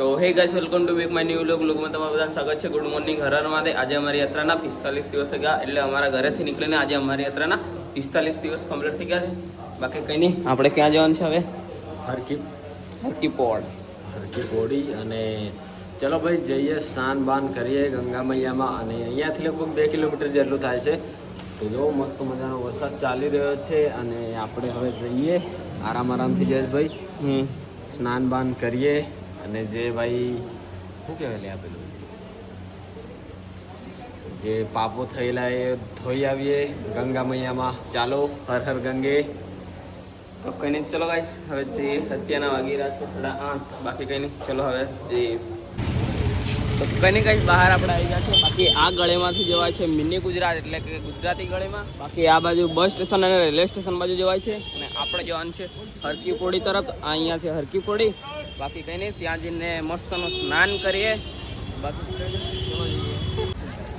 તો હે guys welcome to back my new વ્લોગમાં તમારું બધાનું સ્વાગત છે. Good morning, Har Har Mahadev. આજે અમારી યાત્રાના 45 દિવસ ગયા, એટલે અમારા ઘરેથી નીકળીને આજે અમારી યાત્રાના 45 દિવસ કમ્પ્લીટ થઈ ગયા છે. બાકી કંઈ નહીં, આપણે ક્યાં જવાનું છે હવે? હરકી પોડી. અને ચલો ભાઈ જઈએ, સ્નાન બાન કરીએ ગંગા મૈયામાં. અને અહીંયાથી લગભગ 2 કિલોમીટર જેટલું થાય છે. તો જો મસ્ત મજાનો વરસાદ ચાલી રહ્યો છે અને આપણે હવે જઈએ આરામથી જયેશભાઈ સ્નાન બાન કરીએ. અને જે ભાઈ શું કહેવાય લે આપેલું જે પાપો થયેલા એ ધોઈ આવીએ ગંગા મૈયામાં. ચાલો, હર હર ગંગે. તો કંઈ નહીં, ચલો ગાઈસ હવે જઈએ. અત્યારના વાગી રહ્યા છે 8:30. બાકી કંઈ નહીં, ચલો હવે જઈએ. તો કંઈ નહીં ગાઈસ, બહાર આપણે આવી ગયા છે. બાકી આ ગળેમાંથી જવાય છે મિની ગુજરાત, એટલે કે ગુજરાતી ગળેમાં. બાકી આ બાજુ બસ સ્ટેશન અને રેલવે સ્ટેશન બાજુ જવાય છે. અને આપણે જવાનું છે હરકી પોડી તરફ. અહીંયા છે હરકી પોડી. બાકી કંઈ નહીં, ત્યાં જઈને મસ્તનું સ્નાન કરીએ. બાકી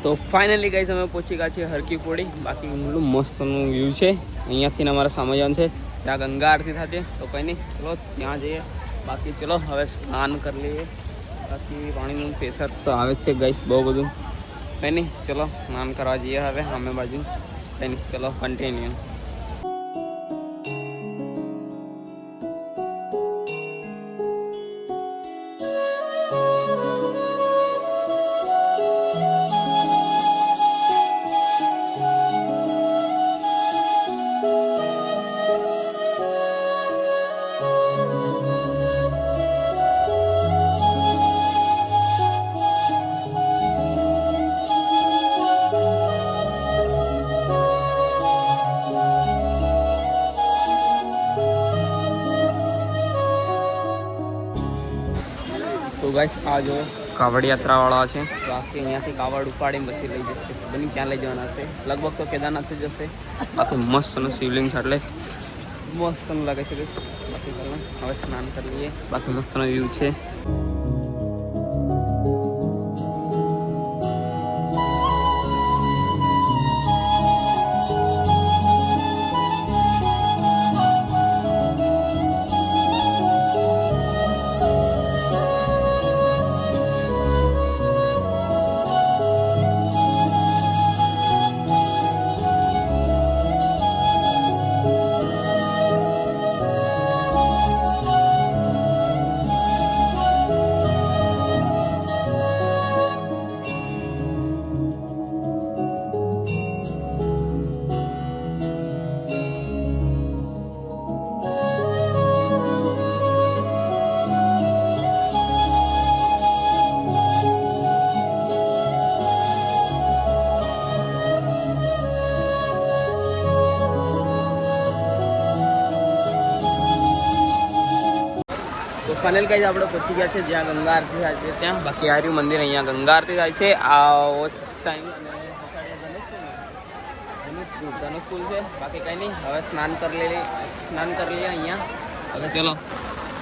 તો ફાઇનલી ગાઈસ અમે પહોંચી ગયા છીએ હરકી પોડી. બાકી એટલું મસ્તનું વ્યૂ છે. અહીંયાથી અમારા સામે જવાનું છે, ત્યાં ગંગા આરતી થતી. તો કંઈ નહીં, ચલો ત્યાં જઈએ. બાકી ચલો હવે સ્નાન કરી લઈએ. બાકી પાણીનું પ્રેશર તો આવે છે ગાઈસ બહુ બધું. કંઈ નહીં, ચલો સ્નાન કરવા જઈએ હવે સામે બાજુ. કંઈ નહીં, ચલો કન્ટિન્યુ. તો ગાઈસ આ જો કાવડ યાત્રાવાળા છે. બાકી અહીંયાથી કાવડ ઉપાડીને પછી લઈ જશે. બની ક્યાં લઈ જવાના છે? લગભગ તો કેદારનાથ જશે. બાકી મસ્તનું શિવલિંગ છે, એટલે મસ્તનું લાગે છે. બાકી ચાલો હવે સ્નાન કરી લઈએ. બાકી મસ્તનો વ્યૂ છે. તો ફાઇનલ ગાઈસ આપણે પહોંચી ગયા છે જ્યાં ગંગા આરતી થાય છે ત્યાં. બાકી આર્યું મંદિર, અહીંયા ગંગા આરતી થાય છે. આ ટાઈમ અને ધનુષ પુલ છે. બાકી કંઈ નહીં, હવે સ્નાન કરી લઈએ અહીંયા. હવે ચલો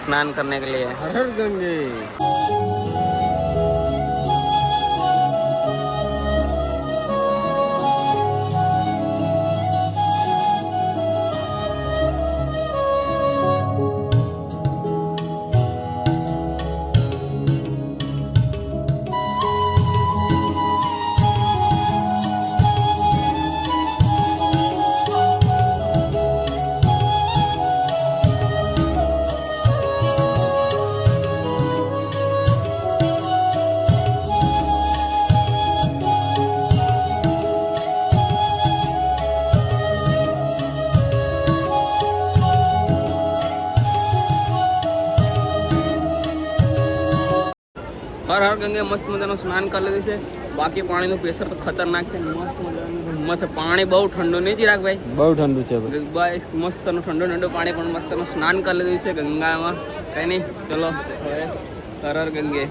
સ્નાન કરને કે લીએ હર હર ગંગે. હર હર ગંગે મસ્ત મજાનું સ્નાન કરી લીધું છે. બાકી પાણીનું પ્રેશર તો ખતરનાક છે. મસ્ત મજાનું મસ્ત પાણી, બહુ ઠંડુ નહીં ચિરાગ ભાઈ? બહુ ઠંડુ છે ભાઈ. મસ્તનું ઠંડુ પાણી, પણ મસ્તનું સ્નાન કરી લીધું છે ગંગામાં. કંઈ નહીં, ચલો હવે હર હર ગંગે.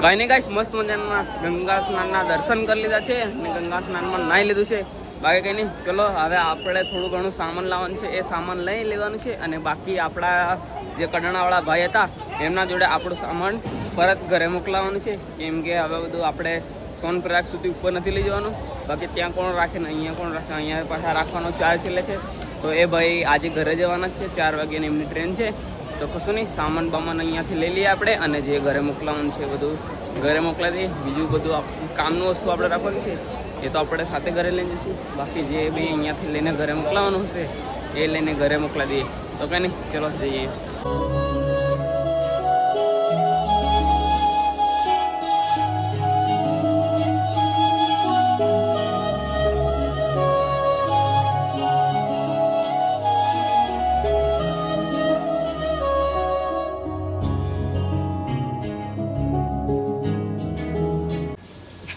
કંઈ નહીં ગાઈસ, મસ્ત મજાના ગંગા સ્નાનના દર્શન કરી લીધા છે અને ગંગા સ્નાનમાં નાહી લીધું છે. બાકી કંઈ નહીં, ચલો હવે આપણે થોડું ઘણું સામાન લાવવાનું છે, એ સામાન લઈ લેવાનું છે અને બાકી આપણા જે કડાણાવાળા ભાઈ હતા એમના જોડે આપણું સામાન પરત ઘરે મોકલાવવાનું છે. કેમ કે હવે બધું આપણે સોનપ્રયાગ સુધી ઉપર નથી લઈ જવાનું. બાકી ત્યાં કોણ રાખે ને અહીંયા કોણ રાખે, અહીંયા પાછા રાખવાનો ચાર્જ લે છે. તો એ ભાઈ આજે ઘરે જવાના જ છે, 4 વાગ્યાની એમની ટ્રેન છે. તો કશું નહીં, સામાન બામાન અહીંયાથી લઈ લઈએ આપણે અને જે ઘરે મોકલાવાનું છે બધું ઘરે મોકલાવી દઈએ. બીજું બધું કામનું વસ્તુ આપણે રાખવાનું છે એ તો આપણે સાથે ઘરે લઈ જઈશું. બાકી જે બી અહીંયાથી લઈને ઘરે મોકલાવાનું હશે એ લઈને ઘરે મોકલાવી દઈએ. તો કંઈ નહીં, ચલો જઈએ.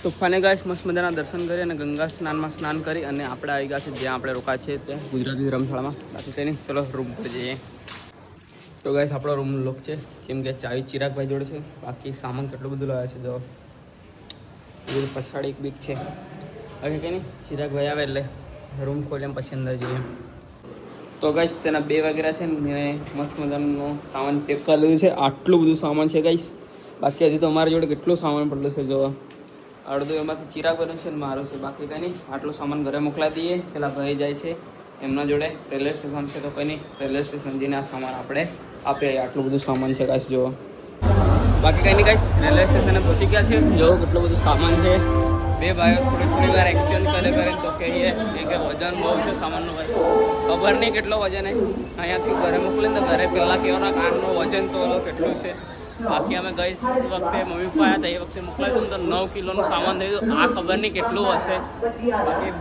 તો ફાને ગાઈસ, મસ્ત મજાના દર્શન કરી અને ગંગા સ્નાનમાં સ્નાન કરી અને આપણે આવી ગયા છે જ્યાં આપણે રોકાય છે ત્યાં ગુજરાતી ધર્મશાળામાં. બાકી તેની ચલો રૂમ પર જઈએ. તો ગાઈસ, આપણો રૂમ લોક છે કેમ કે ચાવી ચિરાગભાઈ જોડે છે. બાકી સામાન કેટલું બધું લાવ્યા છે જો બધું પછાડી એક બીક છે. બાકી કંઈ નહીં, ચિરાગભાઈ આવે એટલે રૂમ ખોલીને પછી અંદર જઈએ. તો ગાઈસ, તેના 2 વાગ્યા છે ને મેં મસ્ત મજાનો સામાન પેક કરી લીધું છે. આટલું બધું સામાન છે ગાઈસ. બાકી હજી તો અમારી જોડે કેટલું સામાન પડેલું છે જો. અડધું એમાંથી ચિરાગ બને છે ને મારું છે. બાકી કંઈ નહીં, આટલું સામાન ઘરે મોકલાવી દઈએ. પેલા ભાઈ જાય છે એમના જોડે, રેલવે સ્ટેશન છે તો કંઈ નહીં, રેલવે સ્ટેશન જઈને આ સામાન આપણે આપીએ. આટલું બધું સામાન છે ગાઈસ જો. બાકી કંઈ નહીં ગાઈસ, રેલવે સ્ટેશને પહોંચી ગયા છે. જો કેટલું બધું સામાન છે. 2 ભાઈઓ થોડી વાર એક્સચેન્જ કરે તો કહીએ કે વજન બહુ છે સામાનનું. ભાઈ ખબર નહીં કેટલો વજન છે. અહીંયાથી ઘરે મોકલીને તો ઘરે પહેલાં કહેવાના કારનું વજન તો કેટલું છે. બાકી અમે ગઈ વખતે મમ્મી પપ્પા આવ્યા હતા એ વખતે મોકલાવ્યું તો 9 કિલોનું સામાન થઈ ગયું. આ ખબર નહીં કેટલું હશે. બાકી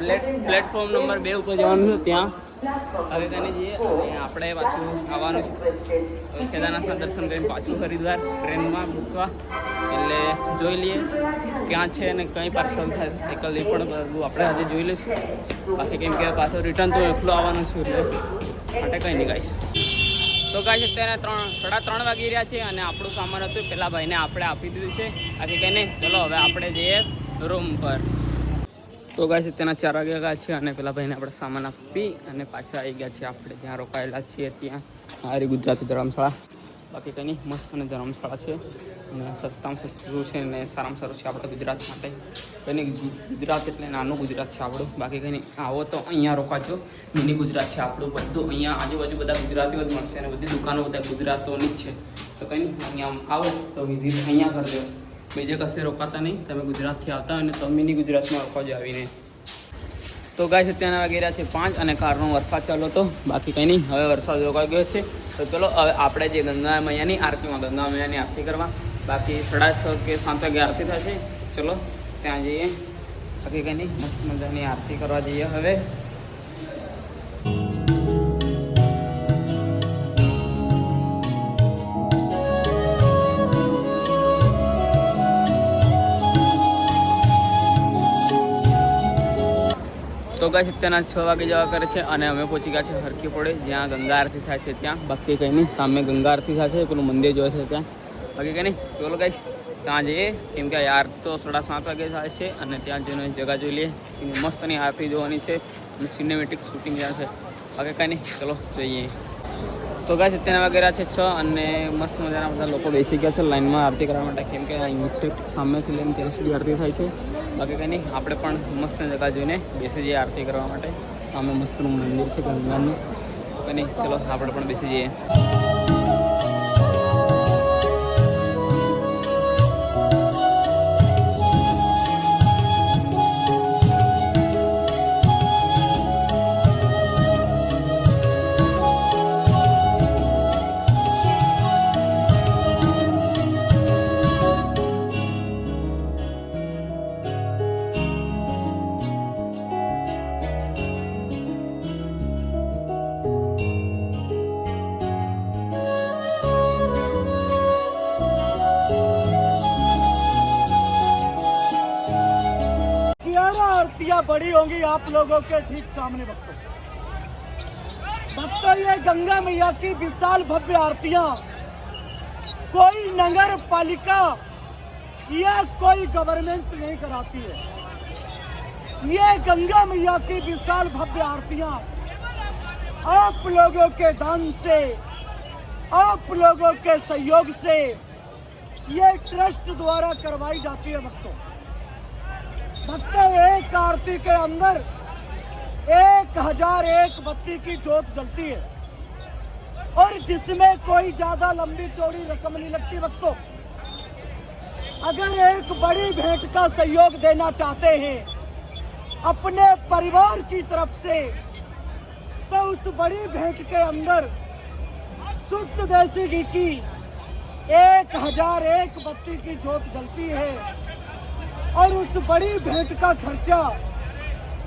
પ્લેટફોર્મ નંબર 2 ઉપર જવાનું છે ત્યાં હવે તેને જઈએ અને આપણે પાછું આવવાનું છે. કેદારનાથના દર્શન કરીને પાછું હરિદ્વાર ટ્રેનમાં પૂછવા એટલે જોઈ લઈએ ક્યાં છે અને કંઈ પાર્સલ થાય સાયકલ એ પણ બધું આપણે આજે જોઈ લઈશું. બાકી કેમ કે પાછું રિટર્ન તો એકલું આવવાનું છું એટલે માટે કંઈ નહીં ગાઈશ. તો ગાઈસ, અત્યારે 3:30 વાગી રહ્યા છે અને આપણું સામાન હતું પેલા ભાઈને આપણે આપી દીધું છે. બાકી કંઈ નહીં, ચલો હવે આપણે જઈએ રૂમ પર. તો ગાઈસ, અત્યારના 4 વાગ્યા ગયા છે અને પેલા ભાઈને આપણે સામાન આપી અને પાછા આવી ગયા છે આપણે જ્યાં રોકાયેલા છીએ ત્યાં હારી ગુજરાતી ધર્મશાળા. બાકી કંઈ નહીં, મસ્ત અને ધર્મશાળા છે અને સસ્તામાં સસ્તું છે અને સારામાં સારું છે આપણે ગુજરાત માટે. કંઈ નહીં, ગુજરાત એટલે નાનું ગુજરાત છે આપણું. બાકી કંઈ નહીં, આવો તો અહીંયા રોકાજો. મિની ગુજરાત છે આપણું બધું. અહીંયા આજુબાજુ બધા ગુજરાતીઓ જ મળશે અને બધી દુકાનો બધા ગુજરાતોની જ છે. તો કંઈ નહીં, અહીંયા આવો તો વિઝિટ અહીંયા કરજો. બીજે કશે રોકાતા નહીં. તમે ગુજરાતથી આવતા હોય ને તો મિની ગુજરાતમાં રોકાજો આવીને. તો ગાઈસ, અત્યારના વાગી રહ્યા છે 5 અને કારનો વરસાદ ચાલુ હતો. બાકી કંઈ નહીં, હવે વરસાદ રોકાઈ ગયો છે. તો ચલો હવે આપણે જે ગંગા મૈયાની આરતીમાં ગંગા મૈયાની આરતી કરવા. બાકી 6:30 કે 7 વાગે આરતી થાય છે. ચલો ત્યાં જઈએ. બાકી કંઈ નહીં, મસ્ત મજાની આરતી કરવા જઈએ હવે. તો ગાઈસ, અત્યારના 6 વાગે જવા કરે છે અને અમે પહોંચી ગયા છે હરકી ફોડે જ્યાં ગંગા આરતી થાય છે ત્યાં. બાકી કંઈ નહીં, સામે ગંગા આરતી થાય છે, પેલું મંદિર જોવે છે ત્યાં. બાકી કંઈ નહીં, ચલો ગાઈસ ત્યાં જઈએ. કેમ કે યાર તો 7:30 વાગે થાય છે અને ત્યાં જઈને જગ્યા જોઈ લઈએ. મસ્તની આરતી જોવાની છે અને સિનેમેટિક શૂટિંગ જ્યાં છે. બાકી કંઈ નહીં, ચલો જોઈએ. તો ગાઈસ, અત્યારના વાગે રહ્યા છે 6 અને મસ્ત મજાના બધા લોકો બેસી ગયા છે લાઈનમાં આરતી કરવા માટે. કેમ કે અહીં છે સામેથી લઈને ત્યાં સુધી આરતી થાય છે. બાકી કંઈ નહીં, આપણે પણ મસ્ત જગ્યા જોઈને બેસી જઈએ આરતી કરવા માટે. સામે મસ્તનું મંદિર છે ગંગાનું. કંઈ નહીં, ચલો આપણે પણ બેસી જઈએ. आरतियां बड़ी होंगी आप लोगों के ठीक सामने भक्तों ये गंगा मैया की विशाल भव्य आरतियां कोई नगर पालिका ये कोई गवर्नमेंट नहीं कराती है। ये गंगा मैया की विशाल भव्य आरतियां आप लोगों के दान से, आप लोगों के सहयोग से ये ट्रस्ट द्वारा करवाई जाती है। भक्तों एक आरती के अंदर 1001 बत्ती की जोत जलती है और जिसमें कोई ज्यादा लंबी चौड़ी रकम नहीं लगती। भक्तों अगर एक बड़ी भेंट का सहयोग देना चाहते हैं अपने परिवार की तरफ से, तो उस बड़ी भेंट के अंदर शुद्ध देसी घी की 1001 बत्ती की जोत जलती है और उस बड़ी भेंट का खर्चा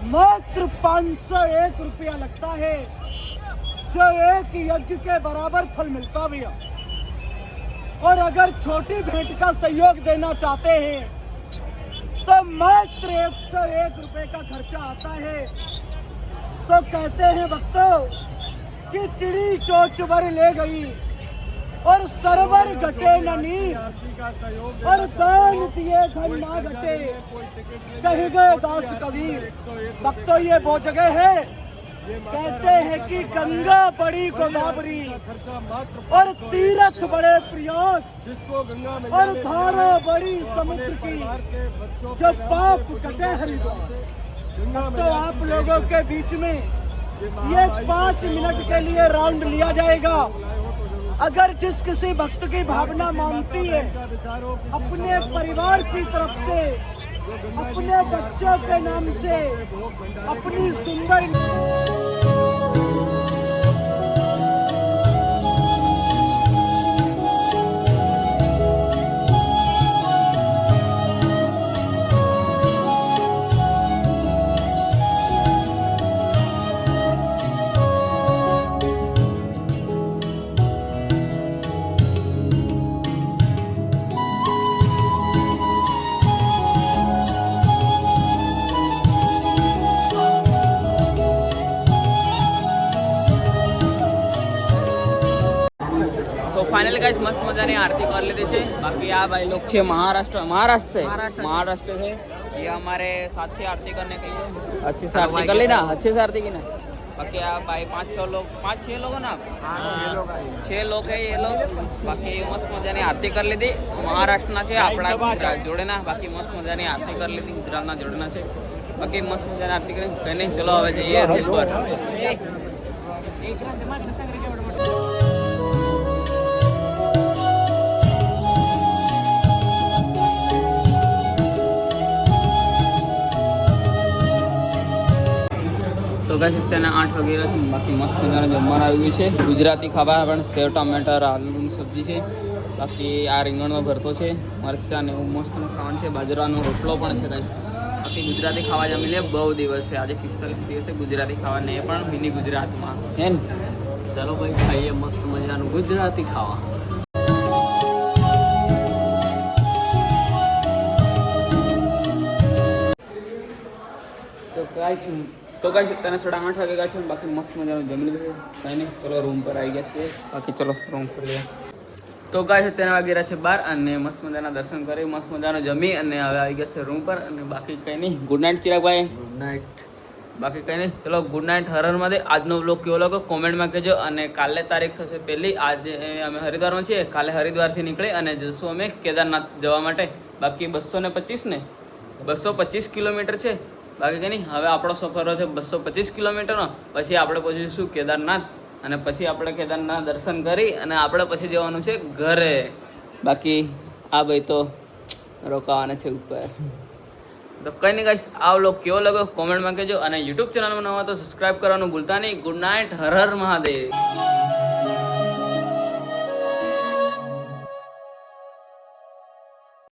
मात्र 501 रुपया लगता है, जो एक यज्ञ के बराबर फल मिलता भी है। और अगर छोटी भेंट का सहयोग देना चाहते हैं तो मात्र 101 रुपए का खर्चा आता है। तो कहते हैं भक्तों कि चिड़ी चोच बर ले गई और सरवर घटे न नीर और दान दिए धन ना घटे, कह गए दास कबीर। भक्तों ये वो जगह है, कहते हैं कि गंगा बड़ी गोदावरी और तीर्थ बड़े प्रयाग और धारा बड़ी समुद्र की, जो पाप कटे हरिद्वार। तो आप लोगों के बीच में ये 5 मिनट के लिए राउंड लिया जाएगा। अगर जिस किसी भक्त की भावना मानती है अपने परिवार की तरफ से, अपने बच्चों के नाम से, अपनी सुंदर फाइनल गाइस मस्त मजाની आरती कर लेते थे। बाकी આ भाई लोग थे महाराष्ट्र से ये हमारे साथ थे आरती करने के लिए। अच्छे से आरती कर ली ना, अच्छे से आरती की ना। बाकी आप भाई 5-6 लोग 5-6 लोग ना, 6 लोग है ये लोग। बाकी मस्त मजाની आरती कर ली थी। महाराष्ट्र से આપણા જોડે ના, બાકી મસ્ત મજાની આરતી कर ली थी। गुजरात જોડે છે। बाकी मस्त मजाની आरती કરી કઈ નહીં, ચલો હવે જઈએ રૂમ પર। તો ગાઈસ અત્યારે 8 વાગી રહ્યા છે। બાકી મસ્ત મજાનું જમવાનું આવી ગયું છે। ગુજરાતી ખાવા પણ સેવ ટમેટર આલુની સબ્જી છે। બાકી આ રીંગણનો ભરતો છે, મરચાં ને એવું મસ્ત ખાવાનું છે। બાજરાનો રોટલો પણ છે ગાઈસ। બાકી ગુજરાતી ખાવા જમી લે, બહુ દિવસ છે, આજે 45 દિવસે ગુજરાતી ખાવા ને એ પણ મિની ગુજરાતમાં હે ને। ચલો ભાઈ ખાઈએ મસ્ત મજાનું ગુજરાતી ખાવા। તો ગાઈસ અત્યારે 8:30 વાગે ગયા છે। બાકી મસ્ત મજાનું જમી લીધું છે, કંઈ નહીં, ચલો રૂમ પર આવી ગયા છીએ। બાકી ચલો રૂમ પર લઈએ। તો ગાઈસ અત્યારે વાગી રહ્યા છે 12 અને મસ્ત મજાના દર્શન કરી, મસ્ત મજાનું જમી અને હવે આવી ગયા છે રૂમ પર। અને બાકી કંઈ નહીં, ગુડ નાઇટ ચિરાગભાઈ। Good night. બાકી કંઈ નહીં, ચલો ગુડ નાઇટ। હર મહાદેવ। આજનો વ્લોગ કેવો લાગ્યો કોમેન્ટમાં કહેજો। અને કાલે તારીખ થશે પહેલી। આજે અમે હરિદ્વારમાં છીએ, કાલે હરિદ્વારથી નીકળી અને જશું અમે કેદારનાથ જવા માટે। બાકી 225 કિલોમીટર છે। બાકી કંઈ નહીં, હવે આપણો સફર છે 225 કિલોમીટરનો। પછી આપણે પહોંચીશું કેદારનાથ અને પછી આપણે કેદારનાથ દર્શન કરી અને આપણે પછી જવાનું છે ઘરે। બાકી આ ભાઈ તો રોકાવાના છે ઉપર। તો કંઈ નહીં ગાઈસ, આ વ્લોગ કેવો લાગ્યો કોમેન્ટમાં કહેજો અને યુટ્યુબ ચેનલમાં નવા તો સબસ્ક્રાઈબ કરવાનું ભૂલતા નહીં। Good night, Har Har Mahadev.